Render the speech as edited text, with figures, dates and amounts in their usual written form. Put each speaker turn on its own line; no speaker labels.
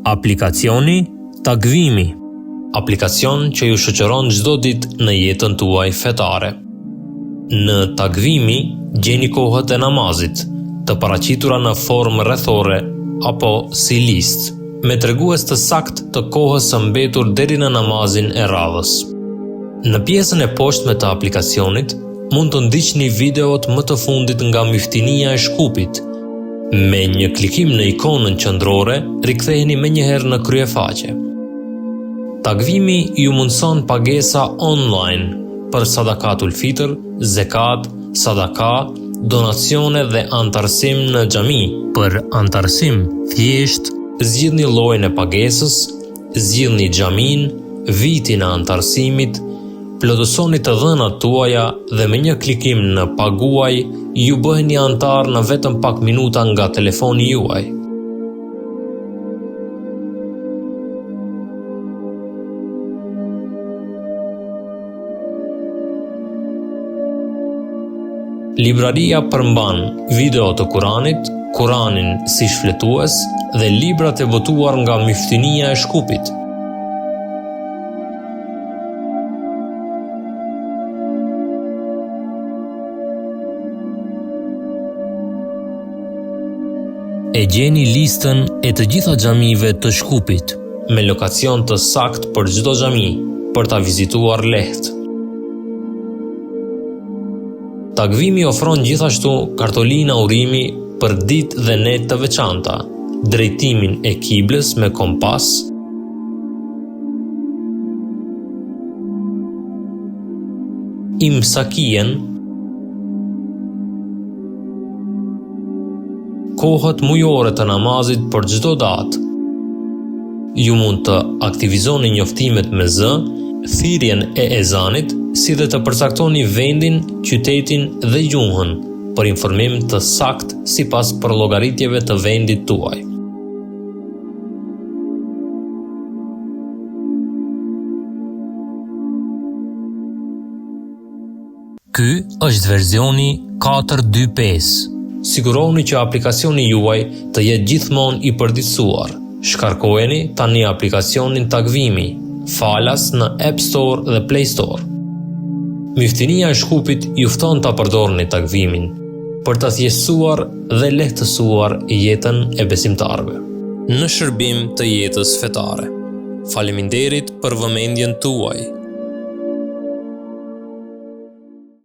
Aplikacioni Takvimi. Aplikacion që ju shoqëron çdo ditë në jetën tuaj fetare. Në Takvimi gjeni kohët e namazit, të paraqitura në formë rrethore apo si listë, me tregues të saktë të kohës së mbetur deri në namazin e radhës. Në pjesën e poshtme të aplikacionit mund të ndiqni videot më të fundit nga Myftinia e Shkupit. Me një klikim në ikonën qendrore, riktheheni menjëherë në kryefaqe. Takvimi ju mundson pagesa online për sadakatul fitr, zekat, sadaka, donacione dhe antarësim në xhami. Për antarësim, thjesht zgjidhni llojin e pagesës, zgjidhni xhamin, vitin e antarësimit, plotësoni të dhënat tuaja dhe me një klikim në paguaj ju bëheni antar në vetëm pak minuta nga telefoni juaj. Libraria përmban video të Kuranit, Kuranin si shfletues dhe librat e votuar nga Myftinia e Shkupit. E gjeni listën e të gjitha xhamive të Shkupit, me lokacion të saktë për çdo xhami, për ta vizituar lehtë. Takvimi ofron gjithashtu kartolina urimi për ditë dhe net të veçanta, drejtimin e kiblës me kompas, imsakien, kohët mujore të namazit për çdo datë. Ju mund të aktivizoni njoftimet me zë, thirrjen e ezanit, si dhe të përcaktoni vendin, qytetin dhe gjuhën për informim të saktë sipas llogaritjeve të vendit tuaj. Ky është versioni 4.2.5. Siguroni që aplikacioni juaj të jetë gjithmonë i përditësuar. Shkarkojeni tani aplikacionin Takvimi, falas në App Store dhe Play Store. Myftinia e Shkupit ju fton ta përdorni Takvimin për të thjeshtuar dhe lehtësuar jetën e besimtarëve në shërbim të jetës fetare. Faleminderit për vëmendjen tuaj.